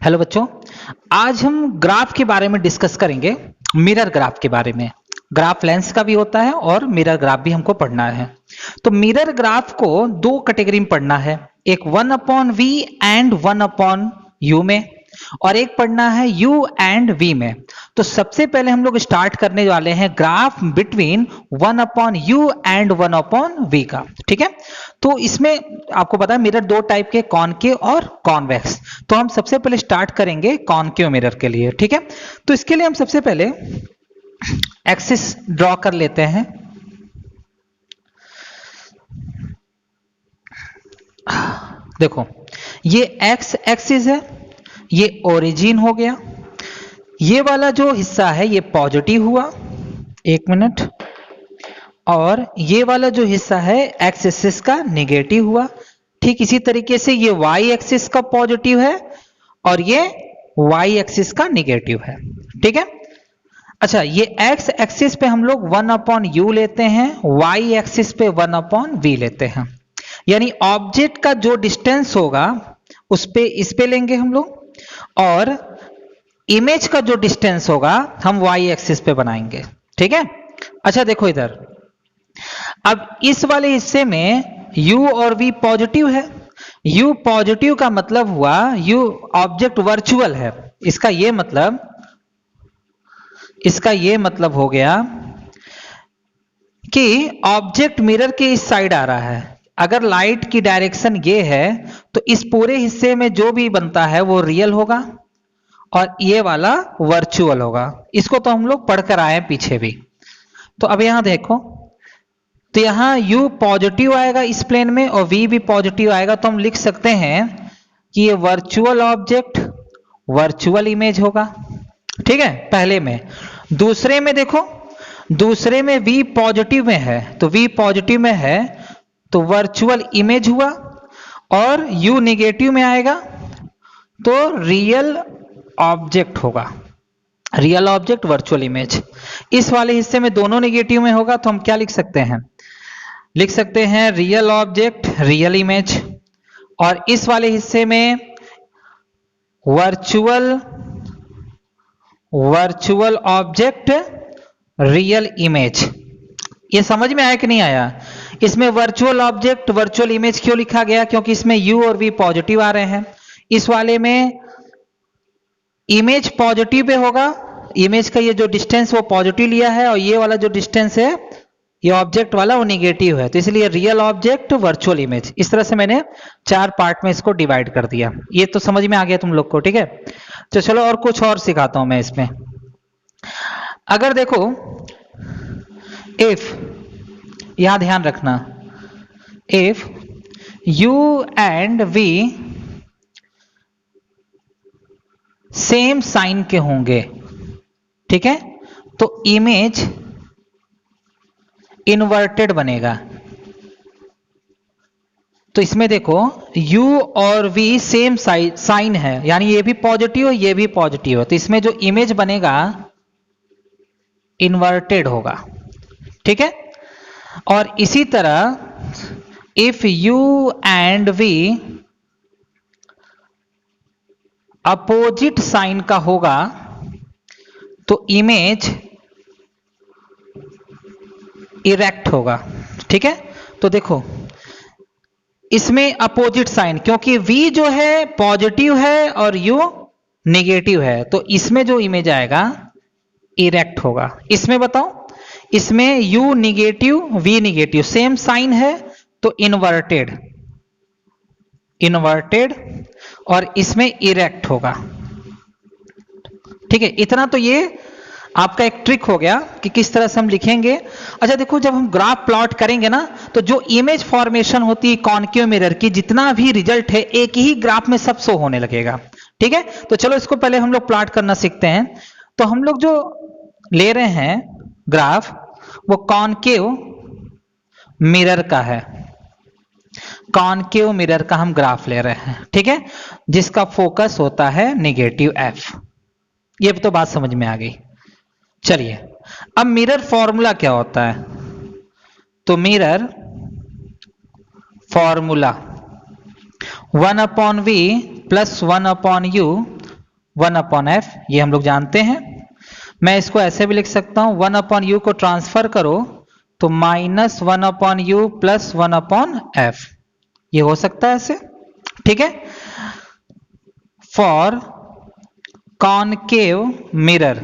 Hello बच्चों, आज हम ग्राफ के बारे में डिस्कस करेंगे। मिरर ग्राफ के बारे में। ग्राफ लेंस का भी होता है और मिरर ग्राफ भी हमको पढ़ना है। तो मिरर ग्राफ को दो कैटेगरी में पढ़ना है, एक 1/v एंड 1/u में, और एक पढ़ना है u एंड v में। तो सबसे पहले हम लोग स्टार्ट करने वाले हैं graph between 1/u and 1/v का। ठीक है, तो इसमें आपको पता है मिरर दो टाइप के, कॉनकेव और कॉन्वेक्स। तो हम सबसे पहले स्टार्ट करेंगे कॉनकेव मिरर के लिए। ठीक है, तो इसके लिए हम सबसे पहले एक्सिस ड्रॉ कर लेते हैं। देखो, ये एक्स एक्सिस है, ये ओरिजिन हो गया। ये वाला जो हिस्सा है ये पॉजिटिव हुआ, एक मिनट, और ये वाला जो हिस्सा है एक्स एक्सिस का निगेटिव हुआ। ठीक इसी तरीके से ये वाई एक्सिस का पॉजिटिव है और ये वाई एक्सिस का निगेटिव है। ठीक है, अच्छा, ये एक्स एक्सिस पे हम लोग 1/u लेते हैं, वाई एक्सिस पे 1/v लेते हैं। यानी ऑब्जेक्ट का जो डिस्टेंस होगा उस पे इस पे लेंगे हम लोग, और इमेज का जो डिस्टेंस होगा हम वाई एक्सिस पे बनाएंगे। ठीक है, अच्छा देखो इधर, अब इस वाले हिस्से में u और v पॉजिटिव है। u पॉजिटिव का मतलब हुआ u ऑब्जेक्ट वर्चुअल है। इसका ये मतलब हो गया कि ऑब्जेक्ट मिरर के इस साइड आ रहा है। अगर लाइट की डायरेक्शन ये है तो इस पूरे हिस्से में जो भी बनता है वो रियल होगा और ये वाला वर्चुअल होगा। इसको तो हम लोग पढ़कर आए हैं पीछे भी। तो अब यहां देखो, तो यहां u पॉजिटिव आएगा इस प्लेन में और v भी पॉजिटिव आएगा। तो हम लिख सकते हैं कि ये वर्चुअल ऑब्जेक्ट वर्चुअल इमेज होगा। ठीक है, पहले में। दूसरे में देखो, दूसरे में v पॉजिटिव में है, तो v पॉजिटिव में है तो वर्चुअल इमेज हुआ, और u निगेटिव में आएगा तो रियल ऑब्जेक्ट होगा। Real object virtual image. इस वाले हिस्से में दोनों निगेटिव में होगा तो हम क्या लिख सकते हैं, लिख सकते हैं रियल ऑब्जेक्ट रियल इमेज, और इस वाले हिस्से में वर्चुअल ऑब्जेक्ट रियल इमेज। ये समझ में आया कि नहीं आया? इसमें वर्चुअल ऑब्जेक्ट वर्चुअल इमेज क्यों लिखा गया? क्योंकि इसमें u और v पॉजिटिव आ रहे हैं। इस वाले में इमेज पॉजिटिव पे होगा, इमेज का ये जो डिस्टेंस वो पॉजिटिव लिया है, और ये वाला जो डिस्टेंस है ये ऑब्जेक्ट वाला वो निगेटिव है। तो इसलिए रियल ऑब्जेक्ट वर्चुअल इमेज। इस तरह से मैंने 4 पार्ट में इसको डिवाइड कर दिया। ये तो समझ में आ गया तुम लोग को? ठीक है, तो चलो और कुछ और सिखाता हूं मैं इसमें। अगर देखो, इफ, यहां ध्यान रखना, if u and v same sign के होंगे, ठीक है, तो इमेज इन्वर्टेड बनेगा। तो इसमें देखो u और v सेम साइन है, यानी ये भी पॉजिटिव है ये भी पॉजिटिव है, तो इसमें जो इमेज बनेगा इन्वर्टेड होगा। ठीक है, और इसी तरह if u and v opposite sign का होगा तो इमेज इरेक्ट होगा। ठीक है, तो देखो इसमें अपोजिट साइन, क्योंकि v जो है पॉजिटिव है और u नेगेटिव है, तो इसमें जो इमेज आएगा इरेक्ट होगा। इसमें बताओ, इसमें u negative v negative same sign है तो इन्वर्टेड, और इसमें इरेक्ट होगा। ठीक है, इतना तो ये आपका एक ट्रिक हो गया कि किस तरह से हम लिखेंगे। अच्छा देखो, जब हम ग्राफ प्लॉट करेंगे ना, तो जो इमेज फॉर्मेशन होती है कॉनकेव मिरर की, जितना भी रिजल्ट है एक ही ग्राफ में सब शो होने लगेगा। ठीक है, तो चलो इसको पहले हम लोग प्लॉट करना सीखते हैं। तो हम लोग जो ले रहे हैं ग्राफ वो कॉनकेव मिरर का है, कॉनकेव मिरर का हम ग्राफ ले रहे हैं। ठीक है, जिसका फोकस होता है नेगेटिव f। ये तो बात समझ में आ गई। चलिए, अब मिरर फॉर्मूला क्या होता है? तो mirror formula 1/v + 1/u 1/f, ये हम लोग जानते हैं। मैं इसको ऐसे भी लिख सकता हूं, 1/u को ट्रांसफर करो तो -1/u प्लस 1/f, ये हो सकता है ऐसे, ठीक है। फॉर कॉनकेव मिरर,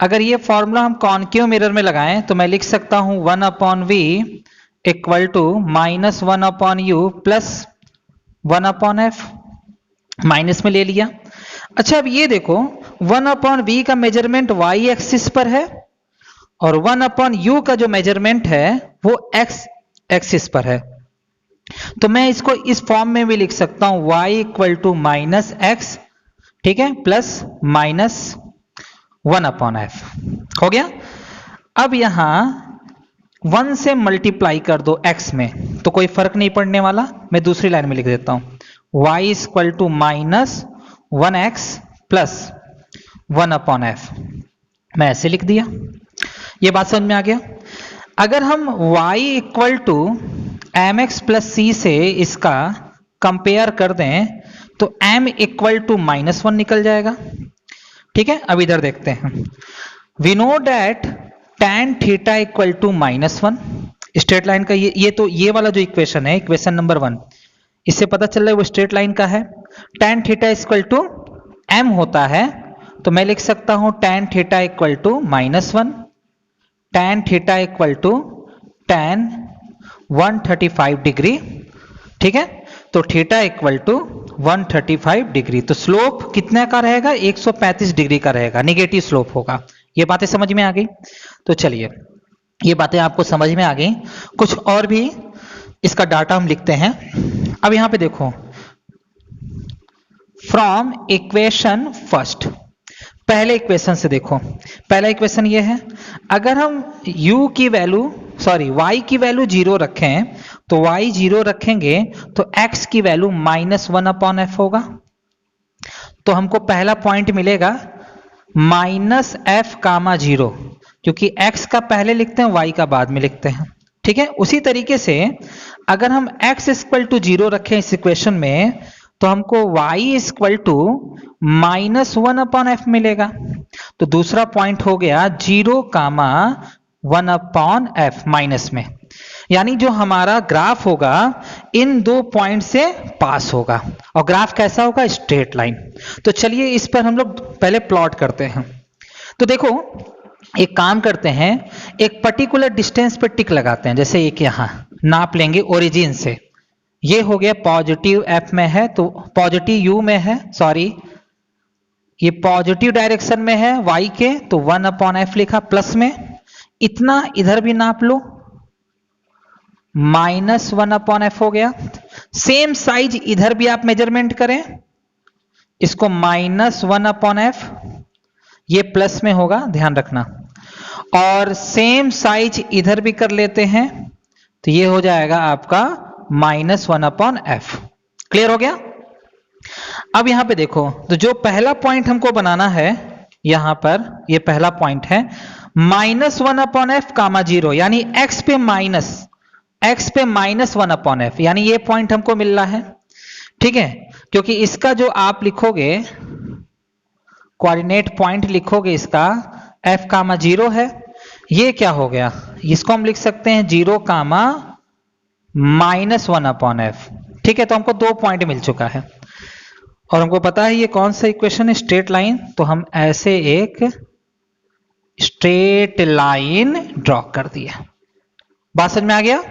अगर ये फॉर्मूला हम कॉनकेव मिरर में लगाएं तो मैं लिख सकता हूं 1/v equal to -1/u plus 1/f, minus में ले लिया। अच्छा अब ये देखो 1/v का मेजरमेंट y एक्सिस पर है और 1/u का जो मेजरमेंट है वो x एक्सिस पर है, तो मैं इसको इस फॉर्म में भी लिख सकता हूं y इक्वल टू -x, ठीक है, प्लस -1/f, हो गया। अब यहां 1 से मल्टीप्लाई कर दो x में तो कोई फर्क नहीं पड़ने वाला, मैं दूसरी लाइन में लिख देता हूं y equal to -1x plus 1/f, मैं ऐसे लिख दिया। ये बात समझ में आ गया। अगर हम y equal to mx plus c से इसका कंपेयर कर दें तो m इक्वल टू -1 निकल जाएगा, ठीक है। अब इधर देखते हैं, we know that tan theta equal to -1, straight line का ये वाला जो इक्वेशन है, इक्वेशन नंबर 1, इससे पता चल रहा है वो स्ट्रेट लाइन का है। tan theta equal to m होता है, तो मैं लिख सकता हूं tan theta equal to -1, tan theta equal to tan 135 degree, ठीक है। तो थीटा इक्वल टू 135 डिग्री, तो स्लोप कितने का रहेगा, 135 डिग्री का रहेगा, निगेटिव स्लोप होगा। ये बातें समझ में आ गई। तो चलिए ये बातें आपको समझ में आ गई, कुछ और भी इसका डाटा हम लिखते हैं। अब यहां पे देखो, फ्रॉम इक्वेशन फर्स्ट, पहले इक्वेशन से देखो, पहला इक्वेशन ये है, अगर हम u की वैल्यू y की वैल्यू 0 रखें तो y 0 रखेंगे तो x की वैल्यू -1/f होगा, तो हमको पहला पॉइंट मिलेगा -f,0, क्योंकि x का पहले लिखते हैं y का बाद में लिखते हैं, ठीक है। उसी तरीके से अगर हम x इक्वल टू 0 रखें इस इक्वेशन में तो हमको y इक्वल टू -1/f मिलेगा, तो दूसरा पॉइंट हो गया 0,1/f माइनस में, यानी जो हमारा ग्राफ होगा इन दो पॉइंट से पास होगा, और ग्राफ कैसा होगा, स्ट्रेट लाइन। तो चलिए इस पर हम लोग पहले प्लॉट करते हैं। तो देखो एक काम करते हैं, एक पर्टिकुलर डिस्टेंस पे टिक लगाते हैं, जैसे एक यहां नाप लेंगे ओरिजिन से, ये हो गया पॉजिटिव f में है तो पॉजिटिव u में है, सॉरी ये पॉजिटिव डायरेक्शन में है y के, तो 1/f लिखा, प्लस में इतना इधर भी नाप लो, -1/f हो गया। सेम साइज इधर भी आप मेजरमेंट करें, इसको -1/f, ये प्लस में होगा, ध्यान रखना, और सेम साइज इधर भी कर लेते हैं तो ये हो जाएगा आपका -1/f। क्लियर हो गया। अब यहां पे देखो, तो जो पहला पॉइंट हमको बनाना है यहां पर, ये पहला पॉइंट है -1/f, 0, यानी x पे -1/f, यानी ये पॉइंट हमको मिल रहा है, ठीक है। क्योंकि इसका जो आप लिखोगे कोऑर्डिनेट पॉइंट लिखोगे, इसका f, 0 है, ये क्या हो गया, इसको हम लिख सकते हैं 0, -1/f, ठीक है। तो हमको 2 पॉइंट मिल चुका है और हमको पता है ये कौन सा इक्वेशन है, स्ट्रेट लाइन, तो हम ऐसे एक स्ट्रेट लाइन ड्रॉ कर दिया। बात समझ में आ गया।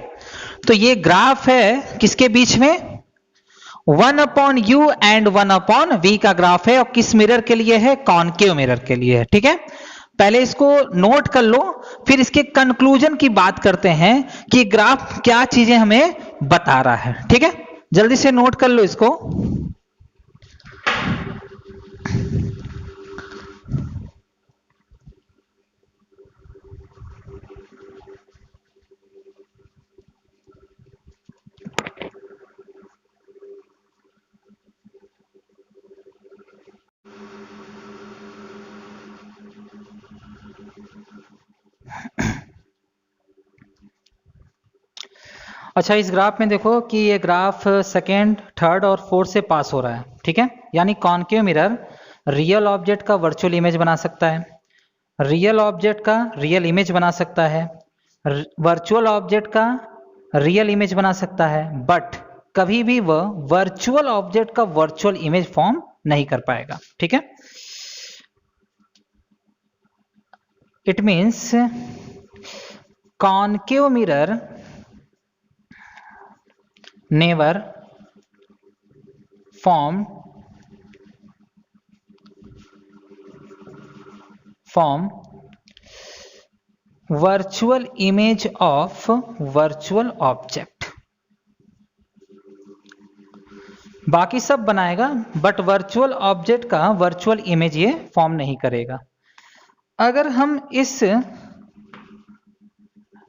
तो ये ग्राफ है किसके बीच में, 1/u एंड 1/v का ग्राफ है, और किस मिरर के लिए है, कॉनकेव मिरर के लिए है, ठीक है। पहले इसको नोट कर लो, फिर इसके कंक्लूजन की बात करते हैं कि ग्राफ क्या चीजें हमें बता रहा है, ठीक है। जल्दी से नोट कर लो इसको। अच्छा इस ग्राफ में देखो कि ये ग्राफ सेकेंड, थर्ड और फोर्थ से पास हो रहा है, ठीक है। यानी कॉनकेव मिरर रियल ऑब्जेक्ट का वर्चुअल इमेज बना सकता है, रियल ऑब्जेक्ट का रियल इमेज बना सकता है, वर्चुअल ऑब्जेक्ट का रियल इमेज बना सकता है, बट कभी भी वह वर्चुअल ऑब्जेक्ट का वर्चुअल इमेज फॉर्म नहीं कर पाएगा। ठीक है, it means concave mirror never form virtual image of virtual object। बाकी सब बनाएगा बट वर्चुअल ऑब्जेक्ट का वर्चुअल इमेज ये फॉर्म नहीं करेगा। अगर हम इस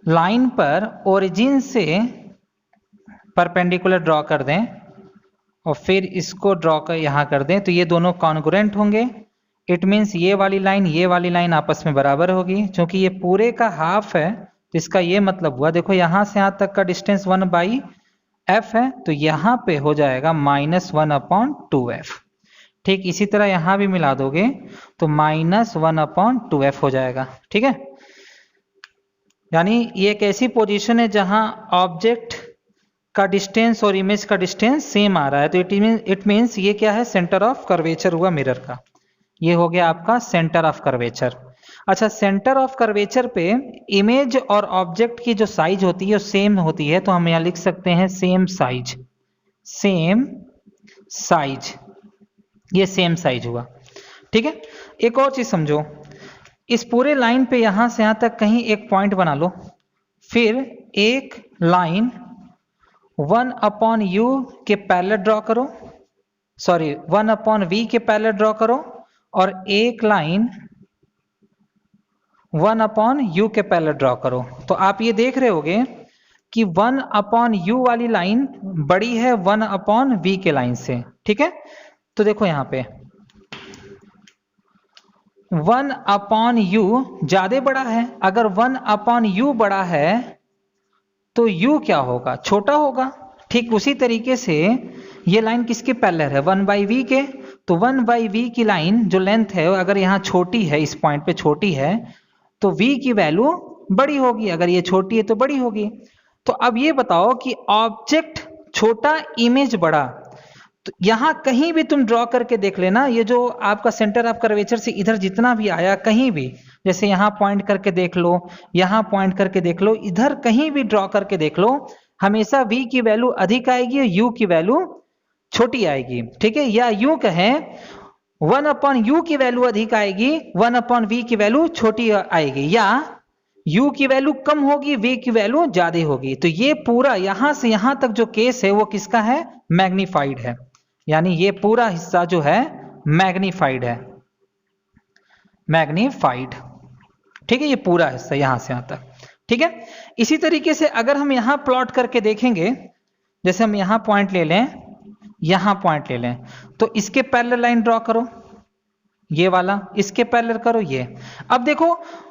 लाइन पर ओरिजिन से परपेंडिकुलर ड्रॉ कर दें और फिर इसको ड्रॉ कर यहां कर दें तो ये दोनों कॉन्ग्रुएंट होंगे। इट मीन्स ये वाली लाइन आपस में बराबर होगी। क्योंकि ये पूरे का हाफ है तो इसका ये मतलब हुआ, देखो यहां से यहां तक का डिस्टेंस 1/f है तो यहां पे हो जाएगा -1/2f। ठीक इसी तरह यहां भी मिला दोगे तो -1/2f हो जाएगा। ठीक है, यानी ये एक ऐसी पोजीशन है जहां ऑब्जेक्ट का डिस्टेंस और इमेज का डिस्टेंस सेम आ रहा है, तो इट मीन्स ये क्या है, सेंटर ऑफ कर्वेचर हुआ मिरर का। ये हो गया आपका सेंटर ऑफ कर्वेचर। अच्छा, सेंटर ऑफ कर्वेचर पे इमेज और ऑब्जेक्ट की जो साइज होती है वो सेम होती है, तो हम यहां लिख सकते हैं सेम साइज। ये सेम साइज हुआ। ठीक है, एक और चीज समझो, इस पूरे लाइन पे यहां से यहां तक कहीं एक पॉइंट बना लो, फिर एक लाइन 1/u के पैरेलल ड्रॉ करो, 1/v के पैरेलल ड्रॉ करो और एक लाइन 1/u के पैरेलल ड्रॉ करो। तो आप ये देख रहे होगे कि 1/u वाली लाइन बड़ी है 1/v के लाइन से। ठीक है, तो देखो यहां पे 1/u ज्यादा बड़ा है। अगर 1/u बड़ा है तो u क्या होगा, छोटा होगा। ठीक उसी तरीके से ये लाइन किसके पैरेलल है, 1/v के। तो 1/v की लाइन जो लेंथ है अगर यहाँ छोटी है, इस पॉइंट पे छोटी है तो v की वैल्यू बड़ी होगी, अगर ये छोटी है तो बड़ी होगी। तो अब ये बताओ कि ऑब्जेक्ट छोटा इमेज बड़ा, तो यहां कहीं भी तुम ड्रॉ करके देख लेना, ये जो आपका सेंटर ऑफ कर्वेचर से इधर जितना भी आया कहीं भी, जैसे यहां पॉइंट करके देख लो, यहां पॉइंट करके देख लो, इधर कहीं भी ड्रॉ करके देख लो, हमेशा v की वैल्यू अधिक आएगी और u की वैल्यू छोटी आएगी। ठीक है, या यूं कहें 1/u की वैल्यू अधिक आएगी, 1/v की वैल्यू छोटी आएगी, या u की वैल्यू कम होगी, v की वैल्यू ज्यादा होगी। तो ये पूरा यहां से यहां तक जो केस है वो किसका है, मैग्नीफाइड है। यानी ये पूरा हिस्सा जो है मैग्नीफाइड है, मैग्नीफाइड। ठीक है, ये पूरा हिस्सा यहां से यहां तक। ठीक है, इसी तरीके से अगर हम यहां प्लॉट करके देखेंगे, जैसे हम यहां पॉइंट ले लें, यहां पॉइंट ले लें, तो इसके पैरेलल लाइन ड्रॉ करो, ये वाला इसके पैरेलल करो ये। अब देखो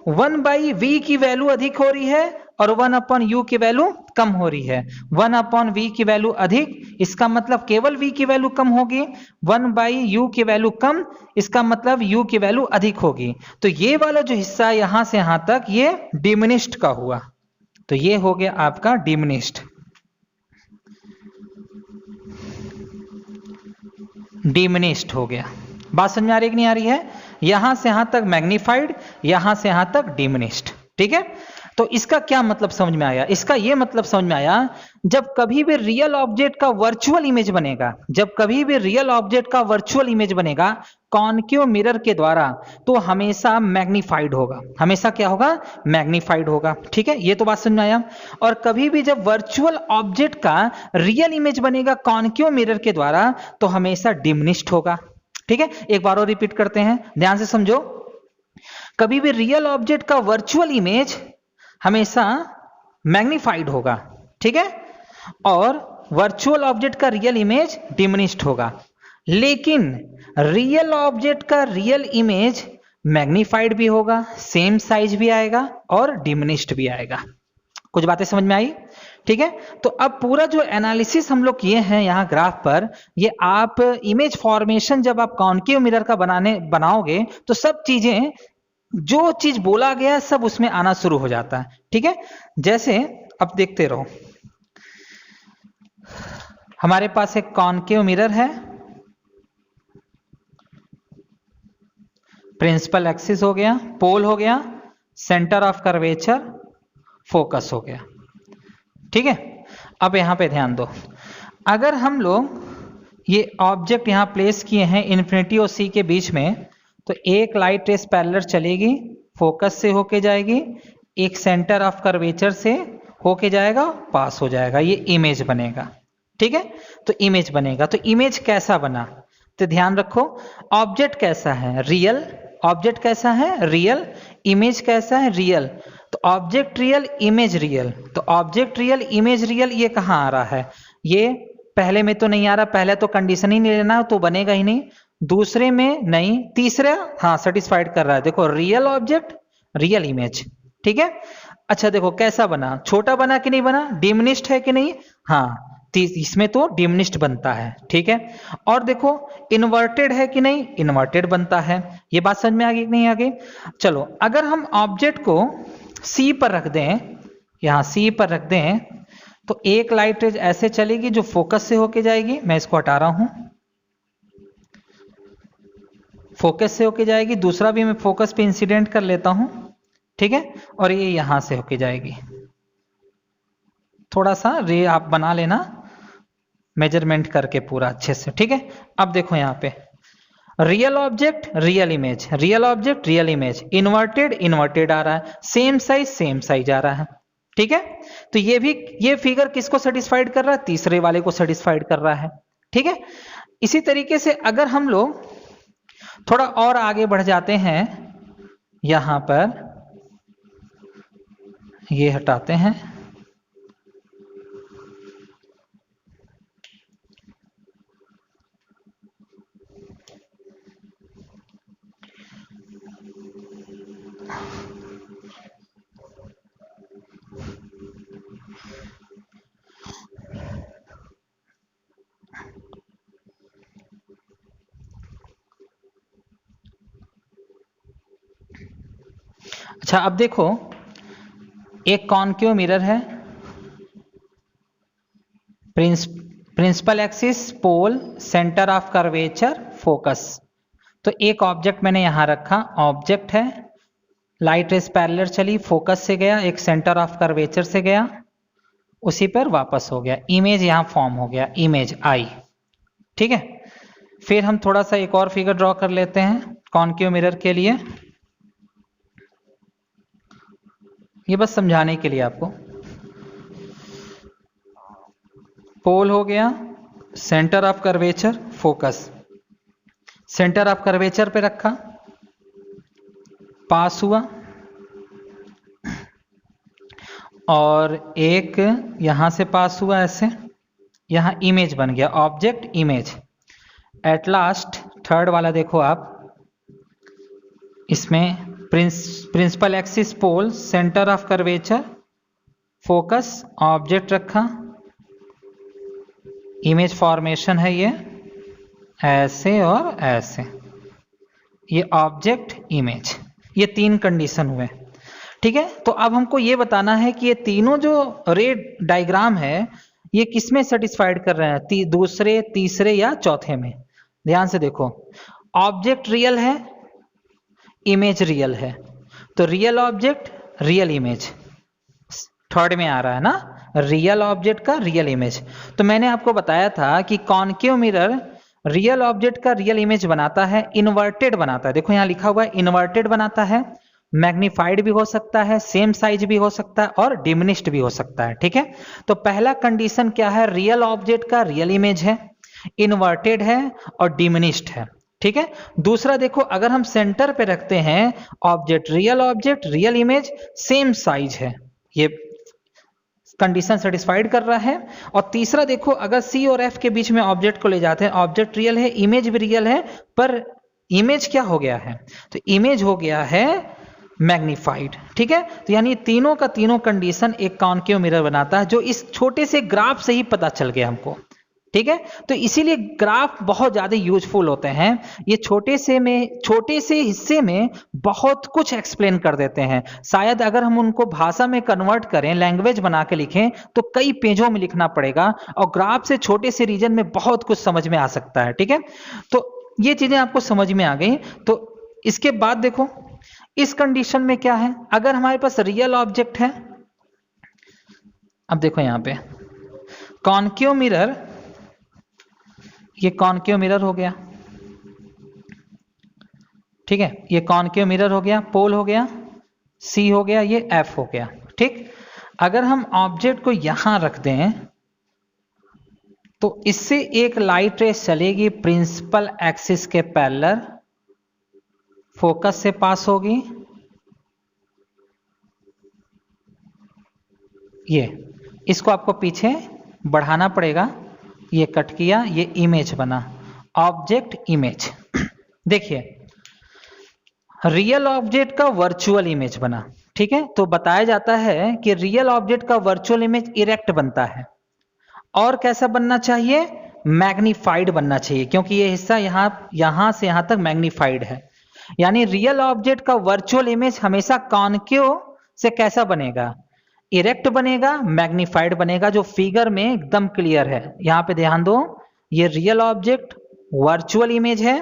1/v की वैल्यू अधिक हो रही है और 1/u की वैल्यू कम हो रही है। 1/v की वैल्यू अधिक, इसका मतलब केवल v की वैल्यू कम होगी, 1/u की वैल्यू कम, इसका मतलब u की वैल्यू अधिक होगी। तो ये वाला जो हिस्सा यहां से यहां तक ये डिमिनिश्ड का हुआ, तो ये हो गया आपका डिमिनिश्ड। डिमिनिश्ड हो गया। बात समझ में आ रही है कि नहीं आ रही है, यहां से यहां तक मैग्नीफाइड, यहां से यहां तक डिमिनिश्ड। ठीक है, तो इसका क्या मतलब समझ में आया, इसका यह मतलब समझ में आया, जब कभी भी रियल ऑब्जेक्ट का वर्चुअल इमेज बनेगा, जब कभी भी रियल ऑब्जेक्ट का वर्चुअल इमेज बनेगा कॉनकेव मिरर के द्वारा, तो हमेशा मैग्नीफाइड होगा, हमेशा क्या होगा, मैग्नीफाइड होगा। ठीक है, ये तो बात समझ में आया। और कभी भी जब वर्चुअल ऑब्जेक्ट का रियल इमेज बनेगा कॉनकेव मिरर के द्वारा तो हमेशा डिमिनिश्ड होगा। ठीक है, एक बार और रिपीट करते हैं, ध्यान से समझो। कभी भी रियल ऑब्जेक्ट का वर्चुअल इमेज हमेशा मैग्नीफाइड होगा, ठीक है, और वर्चुअल ऑब्जेक्ट का रियल इमेज डिमिनिश्ड होगा। लेकिन रियल ऑब्जेक्ट का रियल इमेज मैग्नीफाइड भी होगा, सेम साइज भी आएगा और डिमिनिश्ड भी आएगा। कुछ बातें समझ में आई? ठीक है। तो अब पूरा जो एनालिसिस हम लोग किए हैं यहाँ ग्राफ पर, ये आप इमेज फॉर्मेशन जब आप कॉन्केव मिरर का बनाओगे तो सब चीजें, जो चीज बोला गया सब उसमें आना शुरू हो जाता है। ठीक है, जैसे अब देखते रहो, हमारे पास एक कॉन्केव मिरर है, प्रिंसिपल एक्सिस हो गया, पोल हो गया, सेंटर ऑफ कर्वेचर, फोकस हो गया। ठीक है, अब यहां पे ध्यान दो, अगर हम लोग ये ऑब्जेक्ट यहां प्लेस किए हैं इन्फिनिटी और सी के बीच में, तो एक लाइट रेस पैरेलल चलेगी, फोकस से होके जाएगी, एक सेंटर ऑफ कर्वेचर से होके जाएगा, पास हो जाएगा, ये इमेज बनेगा। ठीक है, तो इमेज बनेगा। तो इमेज कैसा बना, तो ध्यान रखो, ऑब्जेक्ट कैसा है, रियल। ऑब्जेक्ट कैसा है, रियल। इमेज कैसा है, रियल। तो ऑब्जेक्ट रियल, इमेज रियल। तो ऑब्जेक्ट रियल, इमेज रियल, ये कहाँ आ रहा है, ये पहले में तो नहीं आ रहा, पहले तो कंडीशन ही नहीं लेना तो बनेगा ही नहीं, दूसरे में नहीं, तीसरा हाँ सेटिस्फाइड कर रहा है। देखो, रियल ऑब्जेक्ट, रियल इमेज। ठीक है, अच्छा देखो कैसा बना, छोटा बना कि नहीं बना, डिमिनिश्ड है कि नहीं, हाँ इसमें तो डिमिनिश्ड बनता है। ठीक है, और देखो इन्वर्टेड है कि नहीं, इन्वर्टेड बनता है। ये बात समझ में आ गई कि नहीं आ गई। चलो, अगर हम ऑब्जेक्ट को सी पर रख दें, यहां सी पर रख दें, तो एक लाइट रेज ऐसे चलेगी जो फोकस से होके जाएगी, मैं इसको हटा रहा हूं, फोकस से होके जाएगी, दूसरा भी मैं फोकस पे इंसिडेंट कर लेता हूं। ठीक है, और ये यहां से होके जाएगी, थोड़ा सा रे आप बना लेना मेजरमेंट करके पूरा अच्छे से। ठीक है, अब देखो यहां पे real object, real image, real object, real image, inverted, inverted आ रहा है, सेम साइज आ रहा है। ठीक है, तो ये फिगर किसको सेटिस्फाइड कर रहा है, तीसरे वाले को सेटिस्फाइड कर रहा है। ठीक है, इसी तरीके से अगर हम लोग थोड़ा और आगे बढ़ जाते हैं, यहां पर ये हटाते हैं, अच्छा अब देखो, एक कॉन्केव मिरर है, principal axis, pole, centre of curvature, focus. तो एक ऑब्जेक्ट मैंने यहां रखा, ऑब्जेक्ट है, लाइट रेस पैरेलल चली, फोकस से गया, एक सेंटर ऑफ कर्वेचर से गया, उसी पर वापस हो गया, इमेज यहां फॉर्म हो गया, इमेज आई। ठीक है, फिर हम थोड़ा सा एक और फिगर ड्रॉ कर लेते हैं कॉन्केव मिरर के लिए, ये बस समझाने के लिए आपको। पोल हो गया, centre of curvature, focus, centre of curvature पे रखा, पास हुआ, और एक यहां से पास हुआ ऐसे, यहां इमेज बन गया, object image. At last third वाला देखो आप, इसमें principal axis, pole, centre of curvature, focus, object रखा, इमेज फॉर्मेशन है ये ऐसे और ऐसे, ये ऑब्जेक्ट इमेज, ये तीन कंडीशन हुए। ठीक है, तो अब हमको ये बताना है कि ये तीनों जो रे डायग्राम है ये किसमें सेटिस्फाइड कर रहे हैं, दूसरे, तीसरे या चौथे में। ध्यान से देखो, ऑब्जेक्ट रियल है, इमेज रियल है, तो real object, real image third में आ रहा है ना, रियल ऑब्जेक्ट का रियल इमेज। तो मैंने आपको बताया था कि कॉन्केव मिरर रियल ऑब्जेक्ट का रियल इमेज बनाता है, इन्वर्टेड बनाता है, देखो यहां लिखा हुआ है इन्वर्टेड बनाता है, मैग्नीफाइड भी हो सकता है, सेम साइज भी हो सकता है, और डिमिनिश्ड भी हो सकता है। ठीक है, तो पहला कंडीशन क्या है, रियल ऑब्जेक्ट का रियल इमेज है, इन्वर्टेड है और डिमिनिश्ड है। ठीक है, दूसरा देखो, अगर हम सेंटर पे रखते हैं object, real image, same size है, ये कंडीशन सेटिस्फाइड कर रहा है। और तीसरा देखो, अगर सी और एफ के बीच में ऑब्जेक्ट को ले जाते हैं, ऑब्जेक्ट रियल है, इमेज भी रियल है, पर इमेज क्या हो गया है, तो इमेज हो गया है मैग्नीफाइड। ठीक है, तो यानी तीनों का तीनों कंडीशन एक कॉनकेव मिरर बनाता है, जो इस छोटे से ग्राफ से ही पता चल गया हमको। ठीक है, तो इसीलिए ग्राफ बहुत ज्यादा यूजफुल होते हैं। ये छोटे से हिस्से में बहुत कुछ एक्सप्लेन कर देते हैं। शायद अगर हम उनको भाषा में कन्वर्ट करें, लैंग्वेज बना के लिखें, तो कई पेजों में लिखना पड़ेगा, और ग्राफ से छोटे से रीजन में बहुत कुछ समझ में आ सकता है। ठीक है, तो ये चीजें आपको समझ में आ गई। तो इसके बाद देखो इस कंडीशन में क्या है, अगर हमारे पास रियल ऑब्जेक्ट है, अब देखो यहां पे कॉनकेव मिरर, ये कॉनकेव मिरर हो गया। ठीक है, ये कॉनकेव मिरर हो गया, पोल हो गया, सी हो गया, ये एफ हो गया। ठीक, अगर हम ऑब्जेक्ट को यहां रख दें तो इससे एक लाइट रेस चलेगी प्रिंसिपल एक्सिस के पैरेलल, फोकस से पास होगी, ये इसको आपको पीछे बढ़ाना पड़ेगा, ये कट किया, ये इमेज बना, ऑब्जेक्ट इमेज। देखिए रियल ऑब्जेक्ट का वर्चुअल इमेज बना। ठीक है, तो बताया जाता है कि रियल ऑब्जेक्ट का वर्चुअल इमेज इरेक्ट बनता है, और कैसा बनना चाहिए, मैग्नीफाइड बनना चाहिए, क्योंकि ये हिस्सा यहां से यहां तक मैग्नीफाइड है। यानी रियल ऑब्जेक्ट का वर्चुअल इमेज हमेशा कॉनकेव से कैसा बनेगा, इरेक्ट बनेगा, मैग्नीफाइड बनेगा, जो फिगर में एकदम क्लियर है। यहां पे ध्यान दो, ये रियल ऑब्जेक्ट वर्चुअल इमेज है,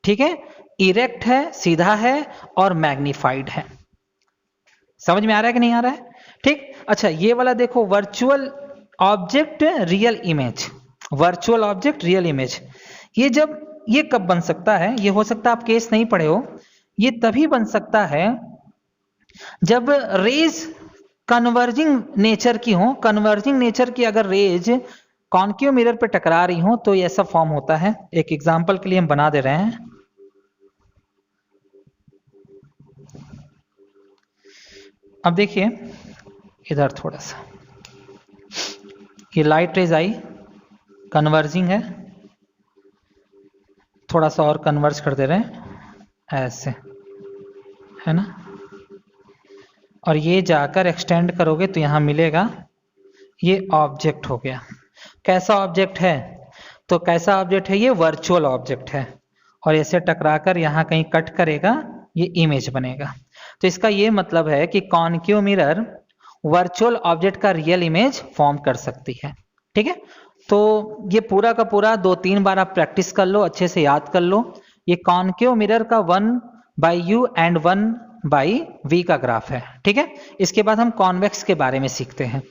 ठीक है, इरेक्ट है, सीधा है, और मैग्नीफाइड है। समझ में आ रहा है कि नहीं आ रहा है? ठीक, अच्छा ये वाला देखो, virtual object real image, virtual object real image, ये कब बन सकता है, ये हो सकता है आप केस नहीं पढ़े हो, ये तभी बन सकता है जब रेज कन्वर्जिंग नेचर की हो। कन्वर्जिंग नेचर की अगर रेज कॉनकेव मिरर पे टकरा रही हो तो ये ऐसा फॉर्म होता है। एक एग्जांपल के लिए हम बना दे रहे हैं, अब देखिए इधर थोड़ा सा, ये लाइट रेज आई, कन्वर्जिंग है, थोड़ा सा और कन्वर्ज कर दे रहे हैं ऐसे, है ना, और ये जाकर एक्सटेंड करोगे तो यहां मिलेगा, ये ऑब्जेक्ट हो गया। कैसा ऑब्जेक्ट है, तो कैसा ऑब्जेक्ट है, ये वर्चुअल ऑब्जेक्ट है, और ऐसे टकराकर यहां कहीं कट करेगा, ये इमेज बनेगा। तो इसका ये मतलब है कि कॉनकेव मिरर वर्चुअल ऑब्जेक्ट का रियल इमेज फॉर्म कर सकती है। ठीक है, तो ये पूरा का पूरा 2-3 बार आप प्रैक्टिस कर लो, अच्छे से याद कर लो। ये कॉनकेव मिरर का 1/u एंड 1/v का ग्राफ है। ठीक है, इसके बाद हम कॉन्वेक्स के बारे में सीखते हैं।